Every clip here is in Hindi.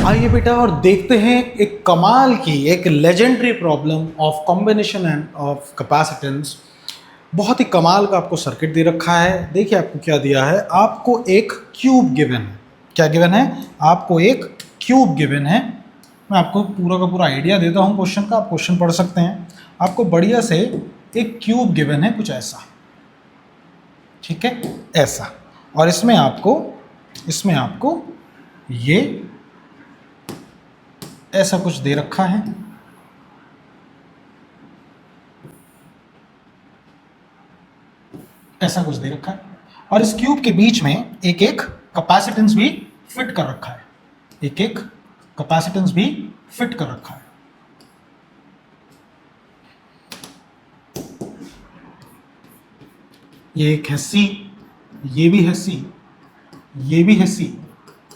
आइए बेटा और देखते हैं एक कमाल की एक legendary problem of combination end of capacitance. बहुत ही कमाल का आपको सर्किट दे रखा है। देखिए आपको क्या दिया है, आपको एक क्यूब गिवन है। क्या गिवन है? आपको एक क्यूब गिवन है। मैं आपको पूरा का पूरा आइडिया देता हूँ क्वेश्चन का, आप क्वेश्चन पढ़ सकते हैं। आपको बढ़िया से एक क्यूब गिवन है, कुछ ऐसा, ठीक है, ऐसा। और इसमें आपको ये ऐसा कुछ दे रखा है, ऐसा कुछ दे रखा है। और इस क्यूब के बीच में एक एक कैपेसिटेंस भी फिट कर रखा है, एक एक कैपेसिटेंस भी फिट कर रखा है। ये एक है सी, ये भी है सी, ये भी है सी,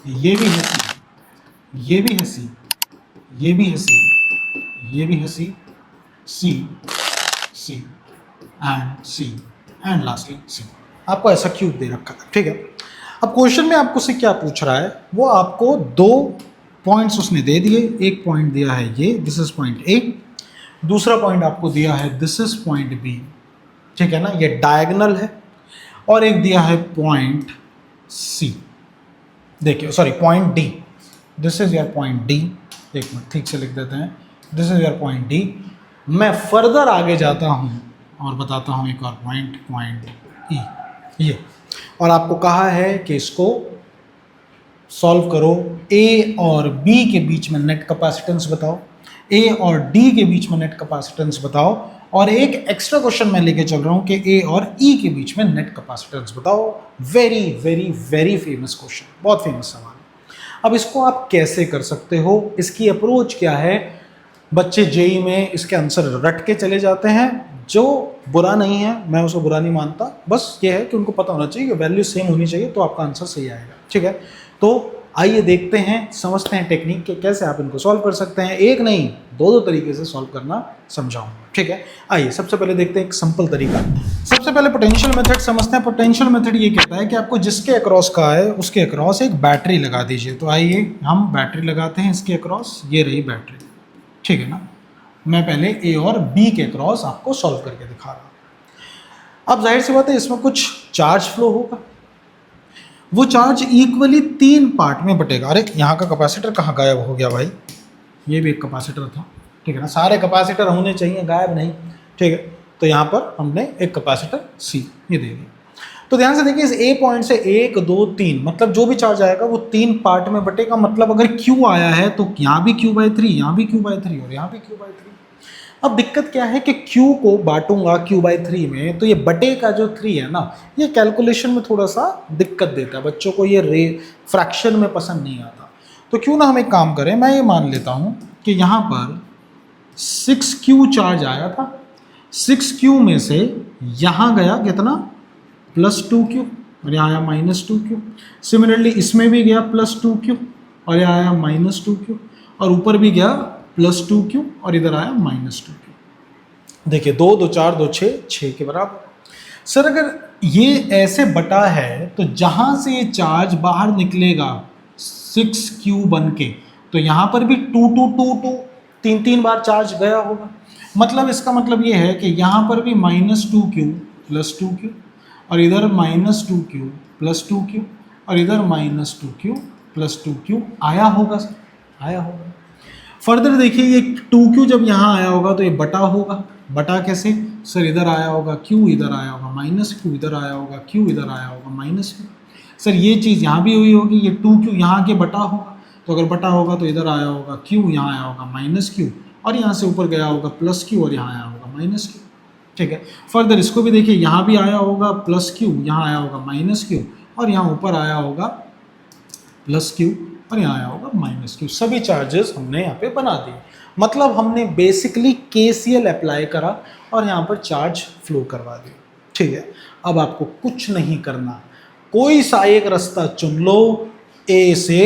ये भी है सी, ये भी है सी, ये भी है सी, ये भी है सी, C, C and C and lastly सी। आपको ऐसा क्यूब दे रखा है, ठीक है। अब क्वेश्चन में आपको से क्या पूछ रहा है, वो आपको दो पॉइंट्स उसने दे दिए। एक पॉइंट दिया है ये, दिस इज पॉइंट ए, दूसरा पॉइंट आपको दिया है दिस इज पॉइंट बी, ठीक है ना, ये डायगोनल है। और एक दिया है पॉइंट सी, देखिए sorry point D, this is your point D. एक मिनट ठीक से लिख देते हैं, this is your point D. मैं फर्दर आगे जाता हूँ और बताता हूँ एक और पॉइंट, पॉइंट ई, ये। और आपको कहा है कि इसको सॉल्व करो, ए और बी के बीच में नेट कैपेसिटेंस बताओ, ए और डी के बीच में नेट कैपेसिटेंस बताओ। और एक एक्स्ट्रा क्वेश्चन मैं लेके चल रहा हूँ कि ए और ई के बीच में नेट कैपेसिटेंस बताओ। Very very very famous question, बहुत फेमस सवाल। अब इसको आप कैसे कर सकते हो, इसकी अप्रोच क्या है? बच्चे जेई में इसके आंसर रट के चले जाते हैं, जो बुरा नहीं है, मैं उसको बुरा नहीं मानता, बस ये है कि उनको पता होना चाहिए कि वैल्यू सेम होनी चाहिए तो आपका आंसर सही आएगा, ठीक है। तो आइए देखते हैं, समझते हैं टेक्निक के कैसे आप इनको सॉल्व कर सकते हैं। एक नहीं दो तरीके से सॉल्व करना समझाऊंगा, ठीक है। आइए सबसे पहले देखते हैं एक सिंपल तरीका। सबसे पहले पोटेंशियल मेथड समझते हैं। पोटेंशियल मेथड ये कहता है कि आपको जिसके अक्रॉस का है उसके अक्रॉस एक बैटरी लगा दीजिए। तो आइए हम बैटरी लगाते हैं इसके अक्रॉस, ये रही बैटरी, ठीक है ना। मैं पहले ए और बी के अक्रॉस आपको सॉल्व करके दिखा रहा हूं। अब जाहिर सी बात है इसमें कुछ चार्ज फ्लो होगा, वो चार्ज इक्वली तीन पार्ट में बटेगा। अरे यहाँ का कैपेसिटर कहाँ गायब हो गया भाई, ये भी एक कैपेसिटर था, ठीक है ना। सारे कैपेसिटर होने चाहिए, गायब नहीं, ठीक है। तो यहाँ पर हमने एक कैपेसिटर सी ये दे दिया। तो ध्यान से देखिए, इस ए पॉइंट से 1 2 3 मतलब जो भी चार्ज आएगा वो तीन पार्ट में बटेगा। मतलब अगर क्यू आया है तो यहाँ भी Q/3, यहाँ भी Q/3 और यहाँ भी Q/3। अब दिक्कत क्या है कि Q को बांटूंगा Q/3 में, तो ये बटे का जो 3 है ना, ये कैलकुलेशन में थोड़ा सा दिक्कत देता है बच्चों को, ये फ्रैक्शन में पसंद नहीं आता। तो क्यों ना हम एक काम करें, मैं ये मान लेता हूँ कि यहाँ पर 6Q चार्ज आया था, 6Q में से यहाँ गया कितना, +2Q, और यहाँ आया -2Q। सिमिलरली इसमें भी गया +2Q और यहाँ आया -2Q, और ऊपर भी गया +2Q और इधर आया -2Q। देखिए 2 2 4 2 6 6 के बराबर। सर अगर ये ऐसे बटा है तो जहाँ से ये चार्ज बाहर निकलेगा 6Q बन के, तो यहाँ पर भी 2 2 2 2 3 बार चार्ज गया होगा। मतलब इसका मतलब ये है कि यहाँ पर भी -2Q +2Q और इधर -2Q +2Q और इधर -2Q +2Q आया होगा सर, आया होगा। फर्दर देखिए ये 2Q जब यहाँ आया होगा तो ये बटा होगा। बटा कैसे सर, इधर आया होगा Q, इधर आया होगा -Q, इधर आया होगा Q, इधर आया होगा -Q। सर ये चीज़ यहाँ भी हुई होगी, ये 2Q यहाँ के बटा होगा, तो अगर बटा होगा तो इधर आया होगा Q, यहाँ आया होगा -Q और यहाँ से ऊपर गया होगा +Q और यहाँ आया होगा -Q, ठीक है। फर्दर इसको भी देखिए, यहाँ भी आया होगा +Q, यहाँ आया होगा -Q और यहाँ ऊपर आया होगा +Q और यहाँ आया होगा -Q। सभी चार्जेस हमने यहाँ पे बना दिए। मतलब हमने बेसिकली KCL अप्लाई करा और यहाँ पर चार्ज फ्लो करवा दिया, ठीक है। अब आपको कुछ नहीं करना, कोई सा एक रास्ता चुन लो A से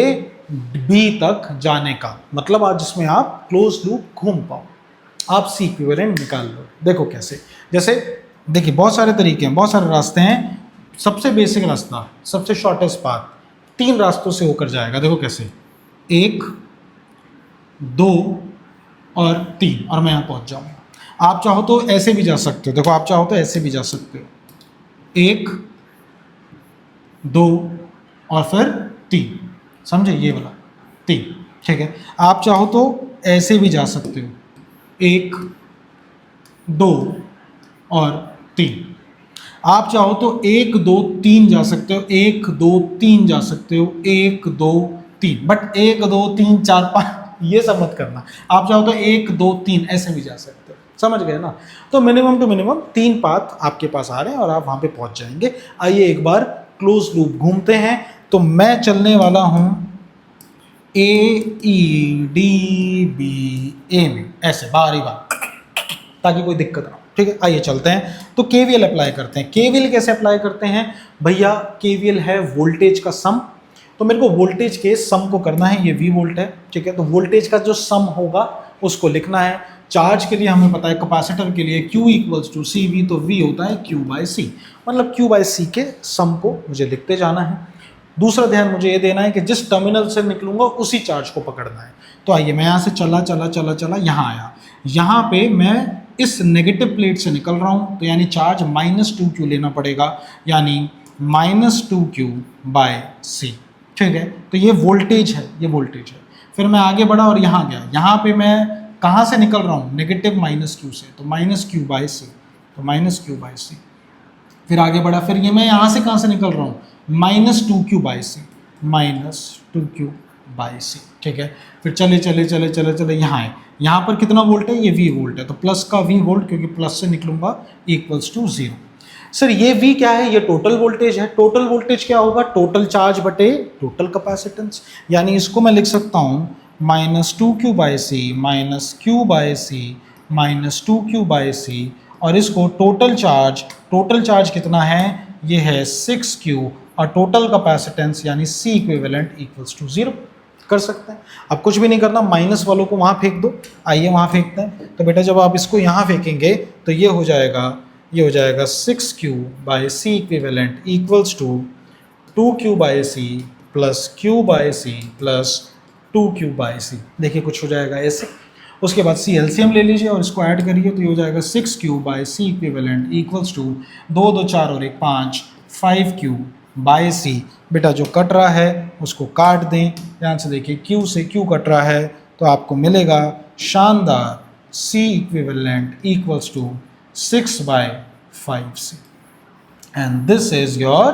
B तक जाने का, मतलब आज जिसमें आप क्लोज लूप घूम पाओ, आप C इक्विवेलेंट निकाल लो। देखो कैसे, जैसे देखिए बहुत सारे तरीके हैं, बहुत सारे रास्ते हैं। सबसे बेसिक रास्ता, सबसे शॉर्टेस्ट पाथ 3 रास्तों से होकर जाएगा। देखो कैसे, 1 2 और 3 और मैं यहाँ पहुँच जाऊँगा। आप चाहो तो ऐसे भी जा सकते हो, देखो आप चाहो तो ऐसे भी जा सकते हो, 1 2 और फिर 3, समझे, ये वाला 3, ठीक है। आप चाहो तो ऐसे भी जा सकते हो, 1 2 और 3। आप चाहो तो 1 2 3 जा सकते हो, 1 2 3 जा सकते हो, 1 2 3, बट 1 2 3 4 5 ये सब मत करना। आप चाहो तो 1 2 3 ऐसे भी जा सकते हो, समझ गए ना। तो मिनिमम टू मिनिमम 3 पाथ आपके पास आ रहे हैं और आप वहां पे पहुंच जाएंगे। आइए एक बार क्लोज लूप घूमते हैं। तो मैं चलने वाला हूं AEDBA में, ऐसे बार ही बार, ताकि कोई दिक्कत ना हो, ठीक है। आइए चलते हैं, तो केवीएल अप्लाई करते हैं। केवीएल कैसे अप्लाई करते हैं भैया? केवीएल है वोल्टेज का सम, तो मेरे को वोल्टेज के सम को करना है, ये V वोल्ट है, ठीक है। तो वोल्टेज का जो सम होगा उसको लिखना है। चार्ज के लिए हमें पता है, कैपेसिटर के लिए Q इक्वल्स टू CV, तो V होता है Q बाय C, मतलब Q बाय C के सम को मुझे लिखते जाना है। दूसरा ध्यान मुझे ये देना है कि जिस टर्मिनल से निकलूंगा उसी चार्ज को पकड़ना है। तो आइए मैं यहाँ से चला चला चला चला यहाँ आया, यहाँ पे मैं इस नेगेटिव प्लेट से निकल रहा हूँ, तो यानी चार्ज -2Q लेना पड़ेगा, यानी -2Q बाय C, ठीक है। तो ये वोल्टेज है, ये वोल्टेज है। फिर मैं आगे बढ़ा और यहाँ गया, यहाँ पे मैं कहाँ से निकल रहा हूँ? नेगेटिव -Q से, तो -Q बाय C, तो -Q बाय C। फिर आगे बढ़ा, फिर ये मैं यहाँ से कहाँ से निकल रहा हूँ? -2Q by C, -2Q by C, ठीक है। फिर चले चले चले चले चले यहाँ है, यहाँ पर कितना वोल्ट है? ये V वोल्ट है, तो प्लस का V वोल्ट, क्योंकि प्लस से निकलूंगा इक्वल्स टू 0। सर ये V क्या है? ये टोटल वोल्टेज है। टोटल वोल्टेज क्या होगा? टोटल चार्ज बटे टोटल कैपेसिटेंस, यानी इसको मैं लिख सकता हूँ -2Q by C -Q by C -2Q by C, और इसको टोटल चार्ज कितना है? ये है 6Q, और टोटल कैपेसिटेंस यानी C इक्विवेलेंट इक्वल्स टू 0 कर सकते हैं। अब कुछ भी नहीं करना, माइनस वालों को वहाँ फेंक दो। आइए वहाँ फेंकते हैं। तो बेटा जब आप इसको यहाँ फेंकेंगे तो ये हो जाएगा 6Q by C equivalent equals to 2Q by C plus Q by C plus 2Q by C। देखिए कुछ हो जाएगा ऐसे। उसके बाद C एलसीएम ले लीजिए और इसको ऐड करिए, तो ये हो जाएगा 6Q by C equivalent equals to 2 2 4 और 1 5 5Q बाय C। बेटा जो कट रहा है उसको काट दें, ध्यान से देखिए, Q से Q कट रहा है, तो आपको मिलेगा शानदार C equivalent equals to 6 by 5C, and this is your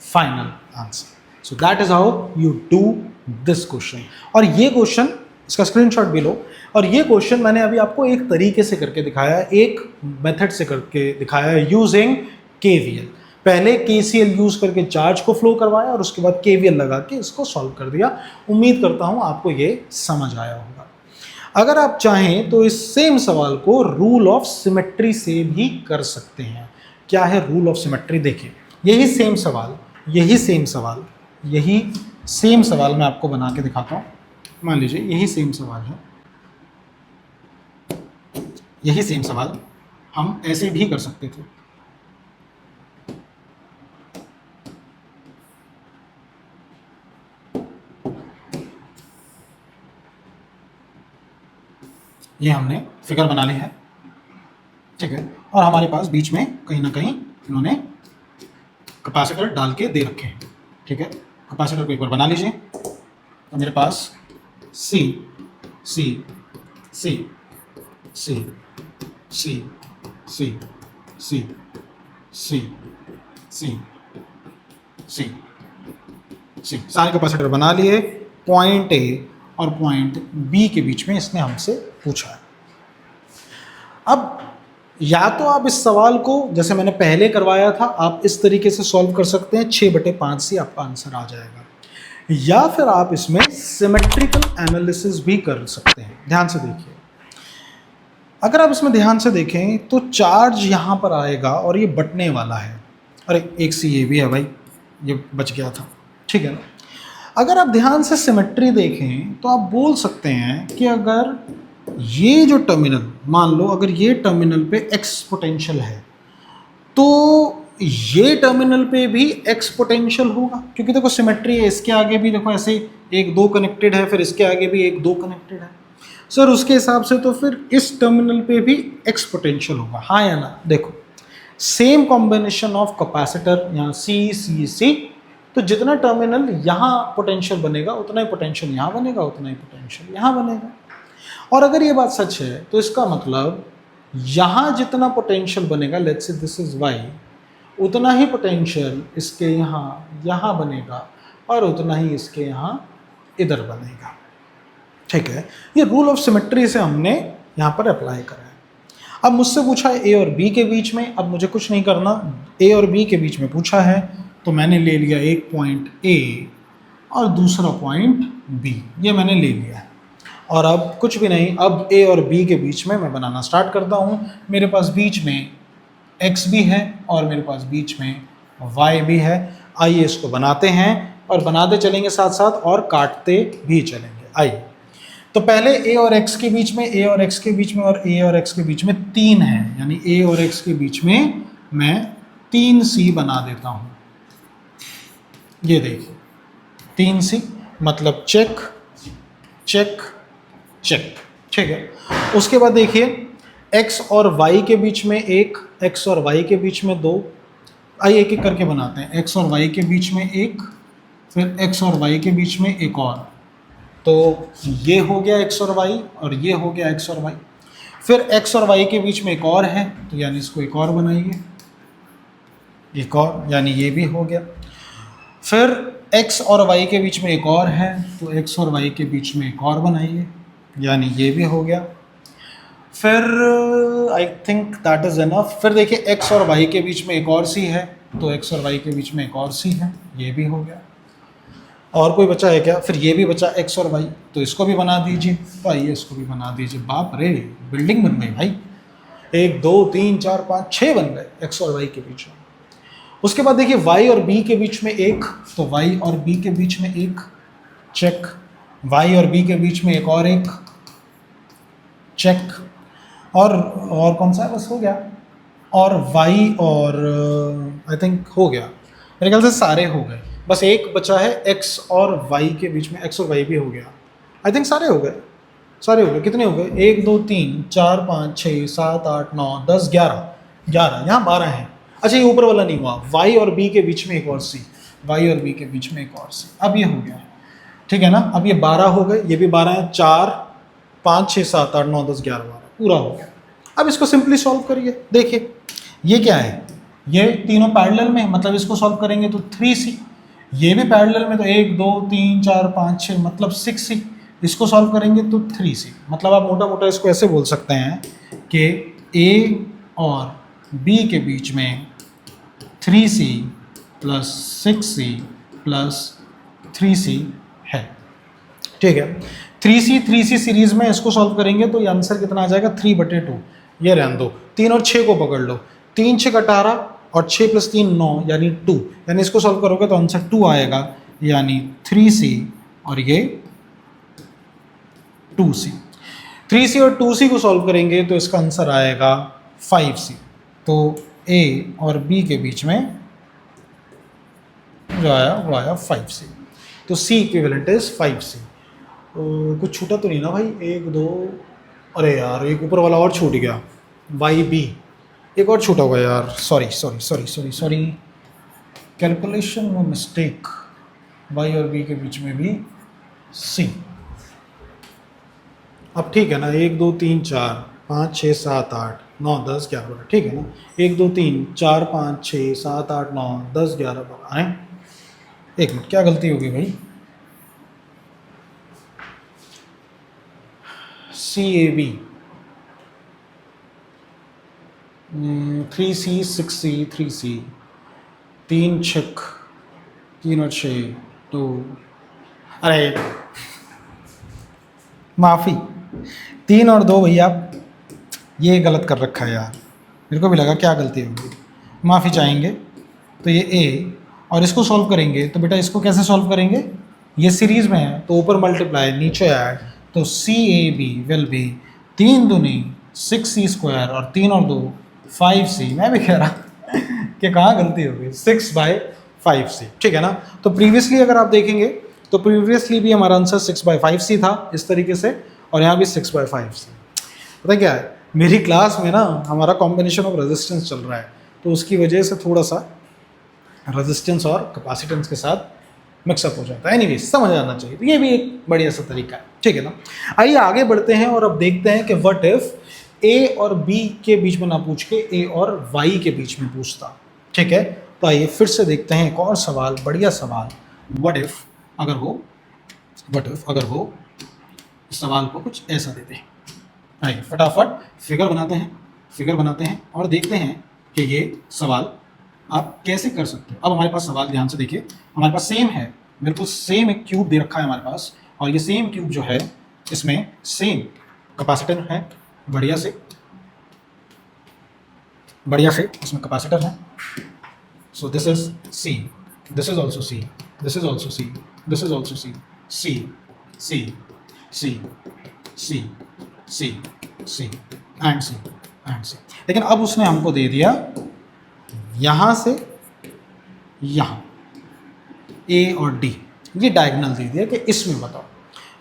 final answer. So that is how you do this question. और ये क्वेश्चन, इसका स्क्रीनशॉट भी लो। और ये क्वेश्चन मैंने अभी आपको एक तरीके से करके दिखाया है, एक मेथड से करके दिखाया है, यूजिंग केवीएल। पहले केसीएल यूज करके चार्ज को फ्लो करवाया और उसके बाद केवीएल लगा के इसको सॉल्व कर दिया। उम्मीद करता हूँ आपको ये समझ आया होगा। अगर आप चाहें तो इस सेम सवाल को रूल ऑफ सिमेट्री से भी कर सकते हैं। क्या है रूल ऑफ सिमेट्री? देखिए यही सेम सवाल मैं आपको बना के दिखाता हूँ। मान लीजिए यही सेम सवाल हम ऐसे भी कर सकते थे। ये हमने फिगर बना ली है, ठीक है, और हमारे पास बीच में कहीं ना कहीं इन्होंने कैपेसिटर डाल के दे रखे हैं, ठीक है। कैपेसिटर को एक बार बना लीजिए। तो मेरे पास C C C C C C C C C C C सारे कैपेसिटर बना लिए। पॉइंट A और पॉइंट B के बीच में इसने हमसे पूछा है। अब या तो आप इस सवाल को जैसे मैंने पहले करवाया था, आप इस तरीके से सॉल्व कर सकते हैं, 6/5 से आपका आंसर आ जाएगा, या फिर आप इसमें सिमेट्रिकल एनालिसिस भी कर सकते हैं। ध्यान से देखिए, अगर आप इसमें ध्यान से देखें तो चार्ज यहाँ पर आएगा और ये बटने वाला है। अरे एक सी ये भी है भाई, ये बच गया था, ठीक है ना। अगर आप ध्यान से सिमेट्री देखें तो आप बोल सकते हैं कि अगर ये जो टर्मिनल, मान लो अगर ये टर्मिनल पे एक्स पोटेंशियल है, तो ये टर्मिनल पे भी एक्स पोटेंशियल होगा, क्योंकि देखो सिमेट्री है। इसके आगे भी देखो ऐसे 1 2 कनेक्टेड है, फिर इसके आगे भी 1 2 कनेक्टेड है। सर उसके हिसाब से तो फिर इस टर्मिनल पे भी एक्स पोटेंशियल होगा, हाँ या ना? देखो सेम कॉम्बिनेशन ऑफ कैपेसिटर यहाँ सी सी सी, तो जितना टर्मिनल यहाँ पोटेंशियल बनेगा उतना ही पोटेंशियल यहाँ बनेगा, उतना ही पोटेंशियल यहाँ बनेगा। और अगर ये बात सच है तो इसका मतलब यहाँ जितना पोटेंशियल बनेगा, let's say this is why, उतना ही पोटेंशियल इसके यहाँ बनेगा और उतना ही इसके यहाँ इधर बनेगा। ठीक है, ये रूल ऑफ सिमेट्री से हमने यहाँ पर अप्लाई करा है। अब मुझसे पूछा है ए और बी के बीच में, अब मुझे कुछ नहीं करना, ए और बी के बीच में पूछा है तो मैंने ले लिया एक पॉइंट ए और दूसरा पॉइंट बी, ये मैंने ले लिया है। और अब कुछ भी नहीं, अब ए और बी के बीच में मैं बनाना स्टार्ट करता हूँ। मेरे पास बीच में एक्स भी है और मेरे पास बीच में वाई भी है। आइए इसको बनाते हैं और बनाते चलेंगे साथ साथ और काटते भी चलेंगे। आइए, तो पहले ए और एक्स के बीच में, ए और एक्स के बीच में और ए और एक्स के बीच में 3 है, यानी ए और एक्स के बीच में मैं 3C बना देता हूँ। ये देखिए 3C मतलब चेक चेक चेक। ठीक है, उसके बाद देखिए x और y के बीच में एक, x और y के बीच में 2। आइए एक एक करके बनाते हैं। x और y के बीच में एक, फिर x और y के बीच में एक और, तो ये हो गया x और y और ये हो गया x और y। फिर x और y के बीच में एक और है, तो यानी इसको एक और बनाइए, एक और, यानी ये भी हो गया। फिर x और y के बीच में एक और है, तो x और y के बीच में एक और बनाइए, यानी ये भी हो गया। फिर I think that is enough. फिर देखिए x और y के बीच में एक और सी है, तो x और y के बीच में एक और सी है, ये भी हो गया। और कोई बचा है क्या? फिर ये भी बचा x और y, तो इसको भी बना दीजिए। तो आइए इसको भी बना दीजिए। बाप रे, बिल्डिंग बन गई भाई, 1 2 3 4 5 6 बन गए x और y के बीच में। उसके बाद देखिए y और b के बीच में एक, तो y और b के बीच में एक, चेक। y और b के बीच में एक और एक, चेक। और कौन सा है? बस हो गया। और y और आई थिंक हो गया, मेरे ख्याल से सारे हो गए। बस एक बचा है x और y के बीच में, x और y भी हो गया। आई थिंक सारे हो गए, सारे हो गए। कितने हो गए? 1 2 3 4 5 6 7 8 9 10 11 11, यहाँ 12 हैं। अच्छा ये ऊपर वाला नहीं हुआ, y और b के बीच में एक और c, y और b के बीच में एक और c। अब ये हो गया, ठीक है ना? अब ये 12 हो गए, ये भी 12 है, 4 5 6 7 8 9 10 11 12, पूरा हो गया। अब इसको सिंपली सॉल्व करिए। देखिए ये क्या है, ये तीनों पैरेलल में, मतलब इसको सॉल्व करेंगे तो 3C। ये भी पैरेलल में, तो 1 2 3 4 5 6 मतलब 6C। इसको सॉल्व करेंगे तो 3C। मतलब आप मोटा मोटा इसको ऐसे बोल सकते हैं कि A और B के बीच में 3C plus 6C plus 3C है। ठीक है, 3C सीरीज में इसको सॉल्व करेंगे तो ये आंसर कितना आ जाएगा? 3/2। ये रहने दो, 3 और 6 को पकड़ लो, 3 6 18 और 6 + 3 9 यानी 2, यानी इसको सॉल्व करोगे तो आंसर 2 आएगा, यानी 3C और ये 2C। 3C और 2C को सॉल्व करेंगे तो इसका आंसर आएगा 5C। तो A और B के बीच में जो आया वो आया 5C। तो C इक्विवेलेंट इज 5C। कुछ छूटा तो नहीं ना भाई? 1 2, अरे यार एक ऊपर वाला और छूट गया, YB एक और छूटा हुआ यार, सॉरी, कैलकुलेशन में मिस्टेक। Y और B के बीच में भी C। अब ठीक है ना? 1 2 3 4 5 6 7 8 9 10 11, ठीक है ना? 1 2 3 4 5 6 7 8 9 10 11 12 हैं। एक मिनट, क्या गलती होगी भाई? CAB 3C 6C 3C 3 6 3 और 6 2, अरे माफ़ी, 3 और 2 भैया, ये गलत कर रखा है यार, मेरे को भी लगा क्या गलती होगी, माफ़ी चाहेंगे। तो ये A और इसको सॉल्व करेंगे तो बेटा इसको कैसे सॉल्व करेंगे? ये सीरीज़ में है तो ऊपर मल्टीप्लाई नीचे ऐड, तो CAB विल बी 3 दूनी 6C² और 3 और 2 5C। मैं भी कह रहा कि कहाँ गलती हो गई, 6/5C, ठीक है ना? तो प्रीवियसली अगर आप देखेंगे तो प्रीवियसली भी हमारा आंसर 6/5C था इस तरीके से, और यहाँ भी 6/5 सी। पता क्या है, मेरी क्लास में ना हमारा कॉम्बिनेशन ऑफ रेजिस्टेंस चल रहा है, तो उसकी वजह से थोड़ा सा रेजिस्टेंस और कैपेसिटेंस के साथ मिक्सअप हो जाता है। एनीवेज समझ आना चाहिए, तो ये भी एक बढ़िया सा तरीका है, ठीक है ना। आइए आगे बढ़ते हैं और अब देखते हैं कि व्हाट इफ ए और बी के बीच में ना पूछ के ए और वाई के बीच में पूछता, ठीक है। तो आइए फिर से देखते हैं एक और सवाल, बढ़िया सवाल। व्हाट इफ अगर वो इस सवाल को कुछ ऐसा देते हैं। आइए फटाफट फिगर बनाते हैं और देखते हैं कि ये सवाल आप कैसे कर सकते हो। अब हमारे पास सवाल ध्यान से देखिए, हमारे पास सेम है, बिल्कुल सेम एक क्यूब दे रखा है हमारे पास, और ये सेम क्यूब जो है इसमें सेम कैपेसिटर है, बढ़िया से इसमें कैपेसिटर है। So this is C, this is also C, this is also C, this is also C, C C C C C C and C and C. लेकिन अब उसने हमको दे दिया यहाँ से यहाँ ए और डी, ये डायगोनल दे दिया कि इसमें बताओ,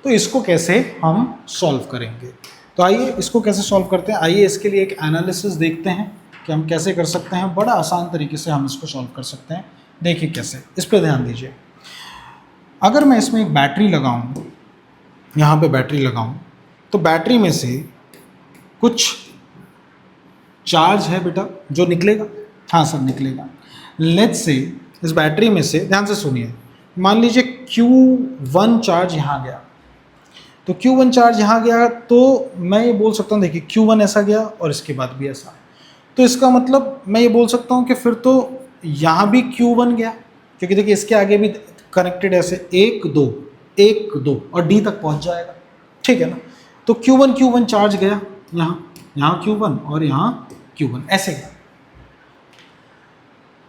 तो इसको कैसे हम सॉल्व करेंगे। तो आइए इसको कैसे सॉल्व करते हैं। आइए इसके लिए एक एनालिसिस देखते हैं कि हम कैसे कर सकते हैं। बड़ा आसान तरीके से हम इसको सॉल्व कर सकते हैं। देखिए कैसे, इस पर ध्यान दीजिए। अगर मैं इसमें एक बैटरी लगाऊं, यहाँ पे बैटरी लगाऊं, तो बैटरी में से कुछ चार्ज है बेटा जो निकलेगा। हाँ सर निकलेगा। लेट्स से इस बैटरी में से, ध्यान से सुनिए, मान लीजिए Q1 चार्ज यहाँ गया, तो Q1 चार्ज यहाँ गया, तो मैं ये बोल सकता हूँ, देखिए Q1 ऐसा गया और इसके बाद भी ऐसा, तो इसका मतलब मैं ये बोल सकता हूँ कि फिर तो यहाँ भी Q1 गया, क्योंकि देखिए इसके आगे भी कनेक्टेड ऐसे 1 2 1 2 और D तक पहुँच जाएगा, ठीक है ना। तो Q1 चार्ज गया यहाँ Q1 और यहाँ Q1 ऐसे गया।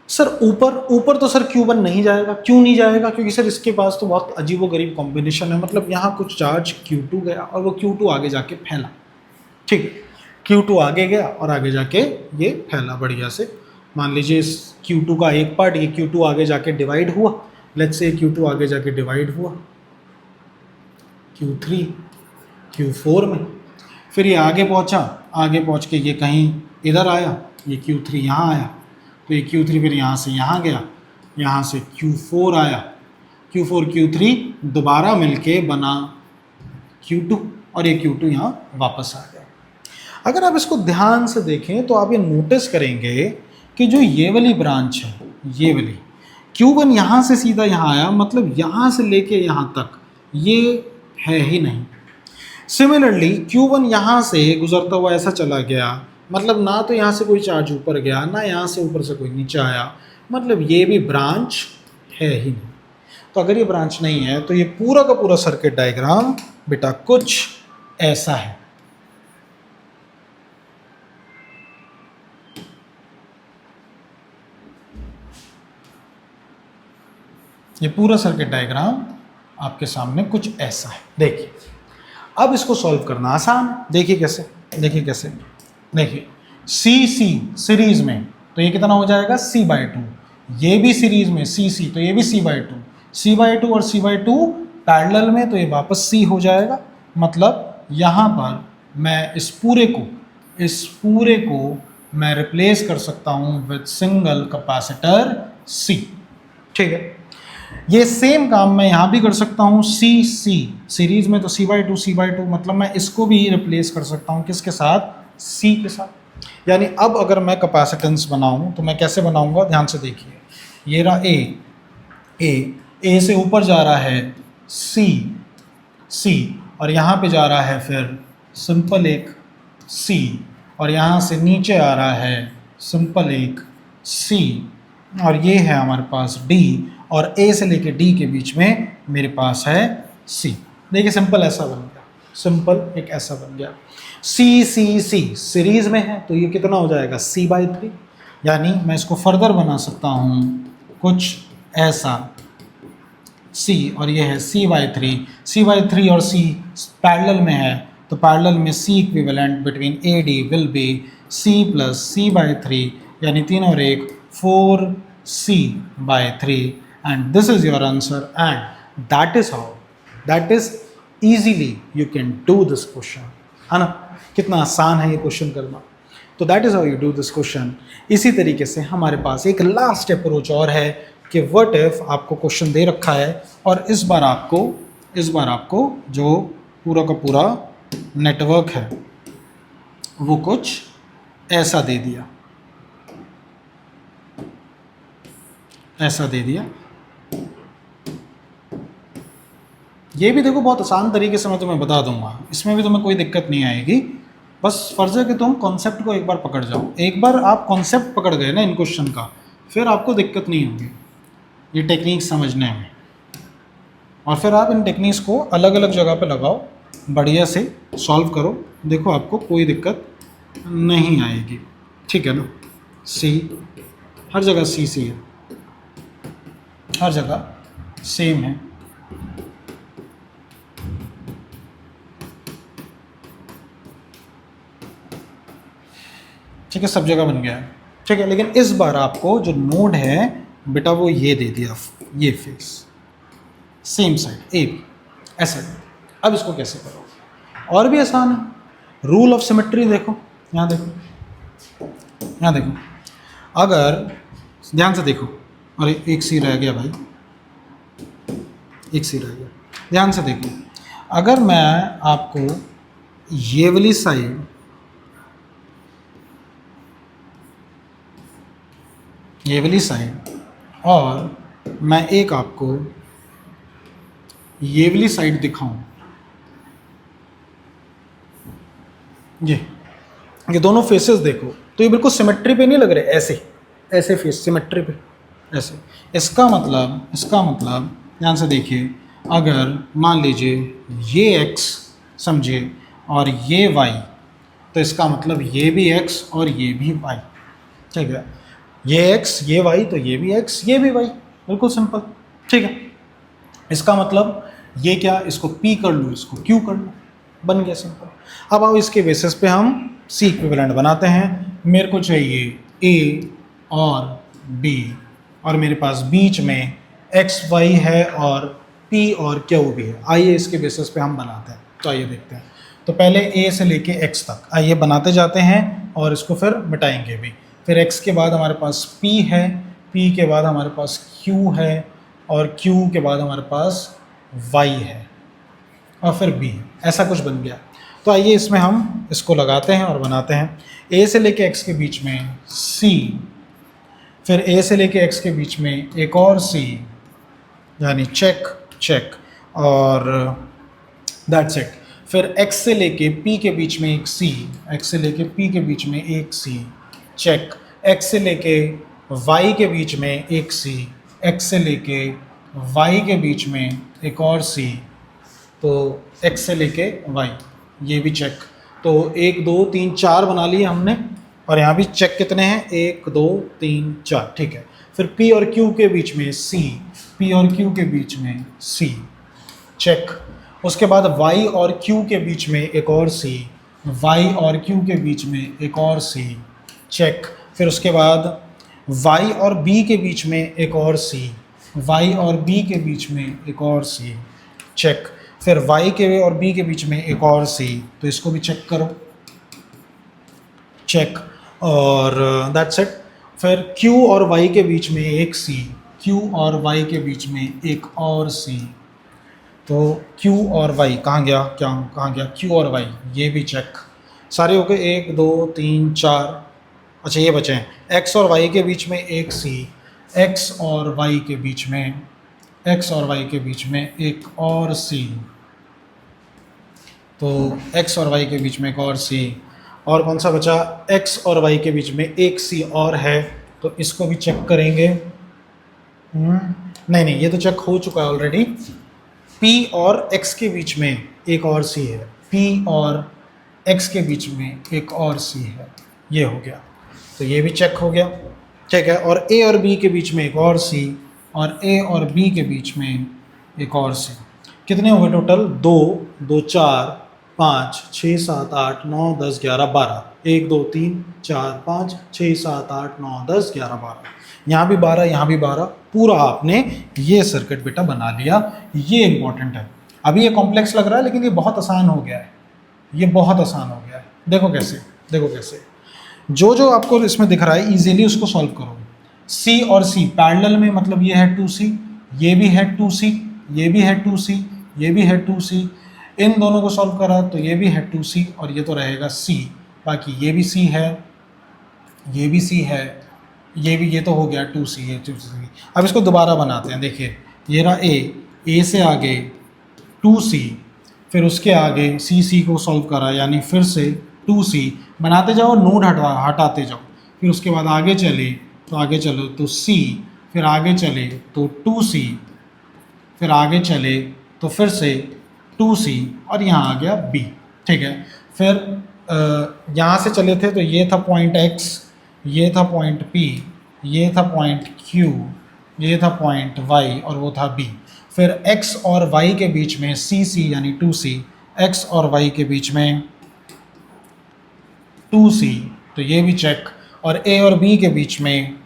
सर ऊपर तो सर Q1 नहीं जाएगा, क्यों नहीं जाएगा? क्योंकि सर इसके पास तो बहुत अजीबोगरीब कॉम्बिनेशन है, मतलब यहाँ कुछ चार्ज Q2 गया और वो Q2 आगे जाके फैला, ठीक है। Q2 आगे गया और आगे जाके ये फैला बढ़िया से। मान लीजिए इस Q2 का एक पार्ट, ये Q2 आगे जाके डिवाइड हुआ, लेट्स से Q2 आगे जाके डिवाइड हुआ Q3 Q4 में, फिर ये आगे पहुँच के ये कहीं इधर आया, ये Q3 यहाँ आया, तो ये Q3 फिर यहाँ से यहाँ गया, यहाँ से Q4 आया, Q4 Q3 दोबारा मिलके बना Q2 और ये Q2 यहाँ वापस आ गया। अगर आप इसको ध्यान से देखें तो आप ये नोटिस करेंगे कि जो ये वाली ब्रांच है, ये वाली Q1 यहाँ से सीधा यहाँ आया, मतलब यहाँ से लेके यहाँ तक ये है ही नहीं। सिमिलरली Q1 यहाँ से गुजरता हुआ ऐसा चला गया, मतलब ना तो यहाँ से कोई चार्ज ऊपर गया, ना यहाँ से ऊपर से कोई नीचे आया, मतलब ये भी ब्रांच है ही नहीं। तो अगर ये ब्रांच नहीं है तो ये पूरा का पूरा सर्किट डायग्राम बेटा कुछ ऐसा है। ये पूरा सर्किट डायग्राम आपके सामने कुछ ऐसा है। देखिए अब इसको सॉल्व करना आसान है। देखिए कैसे, देखिए C सीरीज में तो ये कितना हो जाएगा C/2, ये भी सीरीज में C तो ये भी C/2, C/2 और C/2 पैरेलल में, तो ये वापस C हो जाएगा। मतलब यहाँ पर मैं इस पूरे को मैं रिप्लेस कर सकता हूँ विद सिंगल कैपेसिटर C, ठीक है। ये सेम काम मैं यहाँ भी कर सकता हूँ, C सीरीज में तो C/2 मतलब मैं इसको भी रिप्लेस कर सकता हूँ किसके साथ, C के साथ। यानी अब अगर मैं कैपेसिटेंस बनाऊँ तो मैं कैसे बनाऊँगा, ध्यान से देखिए। ये रहा A से ऊपर जा रहा है C और यहाँ पे जा रहा है फिर सिंपल एक C, और यहाँ से नीचे आ रहा है सिंपल एक C, और ये है हमारे पास D, और A से लेके D के बीच में मेरे पास है C। देखिए सिंपल ऐसा बन गया, सिंपल एक ऐसा बन गया। C सीरीज में है तो ये कितना हो जाएगा C/3, यानी मैं इसको फर्दर बना सकता हूँ कुछ ऐसा C, और ये है C/3 और C पैरेलल में है, तो पैरेलल में C equivalent between AD will be C + C/3, यानी 3 और 1 4C/3, and this is your answer, and that is easily you can do this question, है ना। कितना आसान है ये क्वेश्चन करना। तो that is how you do this question. इसी तरीके से हमारे पास एक लास्ट अप्रोच और है कि व्हाट इफ आपको क्वेश्चन दे रखा है और इस बार आपको जो पूरा का पूरा नेटवर्क है वो कुछ ऐसा दे दिया, ऐसा दे दिया। ये भी देखो बहुत आसान तरीके से मैं तुम्हें बता दूंगा, इसमें भी तुम्हें कोई दिक्कत नहीं आएगी। बस फर्ज है कि तुम कॉन्सेप्ट को एक बार पकड़ जाओ। एक बार आप कॉन्सेप्ट पकड़ गए ना इन क्वेश्चन का, फिर आपको दिक्कत नहीं होगी ये टेक्निक समझने में। और फिर आप इन टेक्निक्स को अलग अलग जगह पे लगाओ, बढ़िया से सॉल्व करो, देखो आपको कोई दिक्कत नहीं आएगी। ठीक है ना। सी हर जगह सी है, हर जगह सेम है। ठीक है, सब जगह बन गया है। ठीक है, लेकिन इस बार आपको जो नोड है बेटा वो ये दे दिया, ये face same side A B ऐसा। अब इसको कैसे करो, और भी आसान है। रूल ऑफ सिमेट्री देखो, यहाँ देखो, यहाँ देखो। अगर ध्यान से देखो, अरे एक सी रह गया भाई, एक सी रह गया। ध्यान से देखो, अगर मैं आपको ये वाली साइड और मैं एक आपको ये वाली साइड दिखाऊं, ये दोनों फेसेस देखो तो ये बिल्कुल सिमेट्री पे नहीं लग रहे, ऐसे ऐसे फेस सिमेट्री पे ऐसे। इसका मतलब ध्यान से देखिए, अगर मान लीजिए ये x समझिए और ये y, तो इसका मतलब ये भी x और ये भी y। ठीक है, ये x ये y तो ये भी x ये भी y, बिल्कुल सिंपल। ठीक है, इसका मतलब ये क्या, इसको p कर लो, इसको q कर लो, बन गया सिंपल। अब आओ इसके बेसिस पे हम c इक्विवेलेंट बनाते हैं। मेरे को चाहिए a और b और मेरे पास बीच में x y है और p और q भी है। आइए इसके बेसिस पे हम बनाते हैं। तो आइए देखते हैं। तो पहले a से लेके x तक आइए बनाते जाते हैं और इसको फिर मिटाएंगे भी। फिर x के बाद हमारे पास p है, p के बाद हमारे पास q है और q के बाद हमारे पास y है और फिर b है। ऐसा कुछ बन गया। तो आइए इसमें हम इसको लगाते हैं और बनाते हैं। a से लेके x के बीच में c, फिर a से लेके x के बीच में एक और c, यानी चेक चेक, और दैट्स इट। फिर x से लेके p के बीच में एक c, x से लेके p के बीच में एक c, चेक। x से लेके y के बीच में एक c, x से लेके y के बीच में एक और c, तो x से लेके y, ये भी चेक। तो 1 2 3 4 बना लिए हमने, और यहाँ भी चेक कितने हैं, 1 2 3 4। ठीक है, फिर p और q के बीच में c, p और q के बीच में c, चेक। उसके बाद y और q के बीच में एक और c, y और q के बीच में एक और c, चेक। फिर उसके बाद y और b के बीच में एक और c, y और b के बीच में एक और c, चेक। फिर y के और b के बीच में एक और c, तो इसको भी चेक करो, चेक, और दैट्स इट। फिर q और y के बीच में एक c, q और y के बीच में एक और c, तो q और y कहाँ गया, कहाँ गया q और y, ये भी चेक। सारे हो गए 1 2 3 4। अच्छा ये बचे हैं x और y के बीच में एक c, x और y के बीच में, x और y के बीच में एक और c, तो x और y के बीच में एक और c। और कौन सा बचा, x और y के बीच में एक c और है, तो इसको भी चेक करेंगे। नहीं ये तो चेक हो चुका है ऑलरेडी। p और x के बीच में एक और c है, p और x के बीच में एक और c है, ये हो गया, तो ये भी चेक हो गया। ठीक है, और a और b के बीच में एक और c और a और b के बीच में एक और c। कितने हो गए टोटल, 2 2 4 5 6 7 8 9 10 11 12, 1 2 3 4 5 6 7 8 9 10 11 12, यहाँ भी 12 यहाँ भी 12, पूरा आपने ये सर्किट बेटा बना लिया। ये इंपॉर्टेंट है। अभी ये कॉम्प्लेक्स लग रहा है लेकिन ये बहुत आसान हो गया है, ये बहुत आसान हो गया है। देखो कैसे, देखो कैसे, जो जो आपको इसमें दिख रहा है इजीली उसको सॉल्व करो। सी और सी पैरेलल में, मतलब ये है 2c, ये भी है 2c, ये भी है 2c, ये भी है 2c, इन दोनों को सॉल्व करा तो ये भी है 2c और ये तो रहेगा c, बाकी ये भी c है, ये भी c है, ये भी, ये तो हो गया 2c, ये 2c। अब इसको दोबारा बनाते हैं। देखिए ये रहा a से आगे 2c, फिर उसके आगे c को सॉल्व करा यानी फिर से 2c, बनाते जाओ, नोड हटाते जाओ, फिर उसके बाद आगे चले तो आगे चलो तो c, फिर आगे चले तो 2c, फिर आगे चले तो फिर से 2c और यहाँ आ गया b। ठीक है, फिर यहाँ से चले थे तो ये था पॉइंट x, ये था पॉइंट p, ये था पॉइंट q, ये था पॉइंट y और वो था b। फिर x और y के बीच में c यानी 2c, x और y के बीच में 2c, तो ये भी चेक, और a और b के बीच में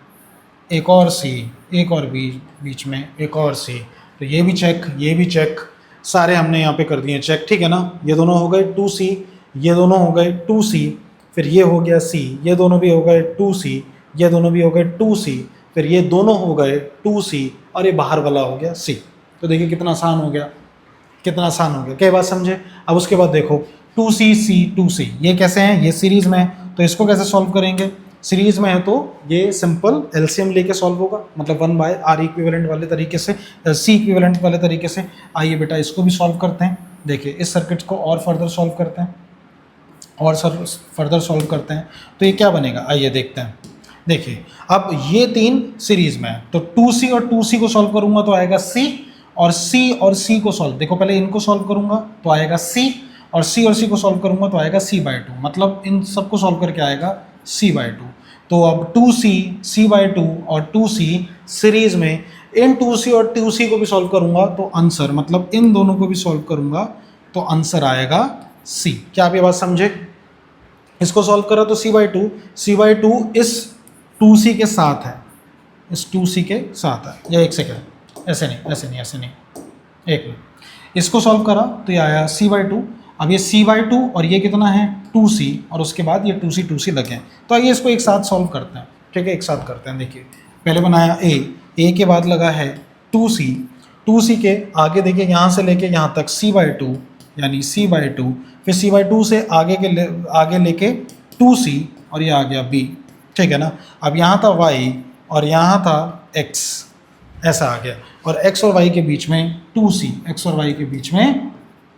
एक और c, एक और b बीच में एक और c, तो ये भी चेक, ये भी चेक, सारे हमने यहाँ पे कर दिए चेक। ठीक है ना, ये दोनों हो गए 2c, ये दोनों हो गए 2c, फिर ये हो गया c, ये दोनों भी हो गए 2c, ये दोनों भी हो गए 2c, फिर ये दोनों हो गए 2c और ये बाहर वाला हो गया c। तो देखिए कितना आसान हो गया, कितना आसान हो गया, क्या बात समझे। अब उसके बाद देखो 2c c 2c, ये कैसे हैं, ये सीरीज में है, तो इसको कैसे सॉल्व करेंगे, सीरीज में है तो ये सिंपल एलसीएम लेके सॉल्व होगा, मतलब 1/r इक्विवेलेंट वाले तरीके से, c इक्विवेलेंट वाले तरीके से। आइए बेटा इसको भी सॉल्व करते हैं। देखिए इस सर्किट को और फर्दर सॉल्व करते हैं, और फर्दर सॉल्व करते हैं, तो ये क्या बनेगा, आइए देखते हैं। देखिए अब ये तीन सीरीज में है, तो 2c और 2c को सॉल्व करूंगा तो आएगा c, और c को सॉल्व, देखो पहले इनको सॉल्व करूंगा तो आएगा c, और c को सॉल्व करूंगा तो आएगा c/2, मतलब इन सबको सॉल्व करके आएगा c/2। तो अब 2c, c/2 और 2c सीरीज में, इन 2c और 2c को भी सॉल्व करूंगा तो आंसर, मतलब इन दोनों को भी सॉल्व करूंगा तो आंसर आएगा c। क्या आप ये बात समझे, इसको सॉल्व करा तो c/2 इस 2c के साथ है, इस 2c के साथ है, या एक सेकेंड, ऐसे नहीं ऐसे नहीं ऐसे नहीं, एक मिनट, इसको सॉल्व करा तो ये आया c/2। अब ये c/2 और ये कितना है 2c, और उसके बाद ये 2c लगे, तो आइए इसको एक साथ सॉल्व करते हैं। ठीक है, एक साथ करते हैं। देखिए पहले बनाया a के बाद लगा है 2c के आगे देखिए यहाँ से लेके यहाँ तक c/2 यानी c/2, फिर c/2 से आगे लेके 2c और ये आ गया b। ठीक है ना, अब यहाँ था y और यहाँ था x, ऐसा आ गया, और x और y के बीच में 2c, x और y के बीच में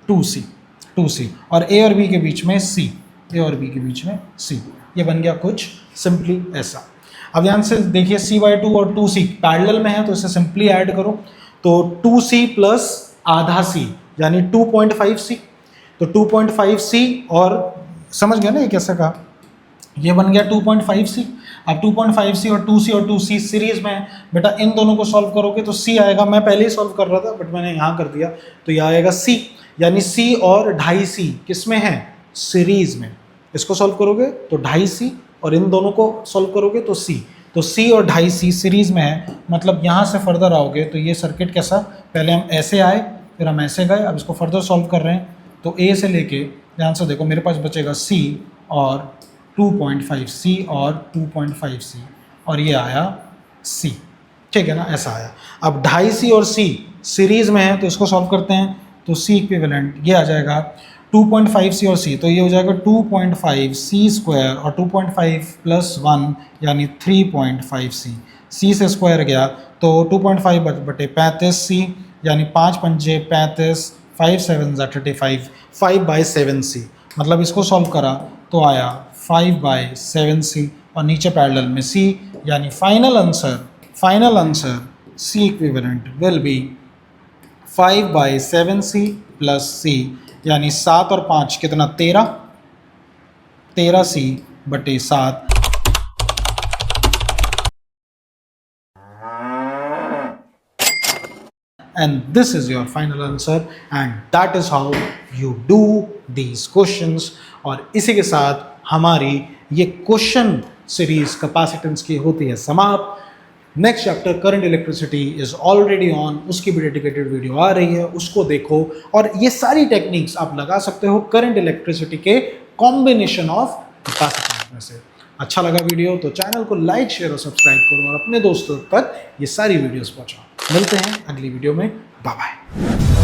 2c, और a और b के बीच में c, a और b के बीच में c। ये बन गया कुछ सिंपली ऐसा। अब ध्यान से देखिए c/2 और 2c पैरेलल में है तो इसे सिंपली ऐड करो, तो 2c प्लस आधा c यानी 2.5c, तो 2.5c, और समझ गया ना ये कैसे कहा, ये बन गया 2.5c। अब 2.5c और 2c सीरीज में है बेटा, इन दोनों को सॉल्व करोगे तो c आएगा, मैं पहले ही सॉल्व कर रहा था बट मैंने यहाँ कर दिया, तो ये आएगा c, यानी c और 2.5c किस में है, सीरीज में। इसको सॉल्व करोगे तो 2.5c और इन दोनों को सॉल्व करोगे तो c, तो c और 2.5c सीरीज में है, मतलब यहाँ से फर्दर आओगे तो ये सर्किट कैसा, पहले हम ऐसे आए फिर हम ऐसे गए, अब इसको फर्दर सॉल्व कर रहे हैं, तो a से लेके ध्यान से देखो मेरे पास बचेगा c और 2.5c और 2.5c और ये आया c। ठीक है ना, ऐसा आया। अब 2.5c और c सीरीज में है तो इसको सॉल्व करते हैं, तो c इक्विवेलेंट ये आ जाएगा 2.5c और c, तो ये हो जाएगा 2.5c² और 2.5 प्लस 1 यानी 3.5c, c से स्क्वायर गया तो 2.5 बटे 35c यानी 5 पंजे 35, 5 7 35, 5/7c, मतलब इसको सॉल्व करा तो आया 5/7c, और नीचे पैरेलल में c, यानी final answer c equivalent will be 5/7c plus c, यानी 7 और 5 कितना 13c बटे 7। And this is your final answer, and that is how you do these questions। और इसी के साथ हमारी ये क्वेश्चन सीरीज कैपेसिटेंस की होती है समाप्त। Next chapter current electricity is already on, उसकी भी डेडिकेटेड वीडियो आ रही है, उसको देखो। और ये सारी टेक्निक्स आप लगा सकते हो करंट इलेक्ट्रिसिटी के कॉम्बिनेशन ऑफ कैपेसिटेंस में से। अच्छा लगा वीडियो तो चैनल को लाइक शेयर और सब्सक्राइब करो और अपने दोस्तों तक ये सारी वीडियोस पहुंचाओ। मिलते हैं अगली वीडियो में, बाय बाय।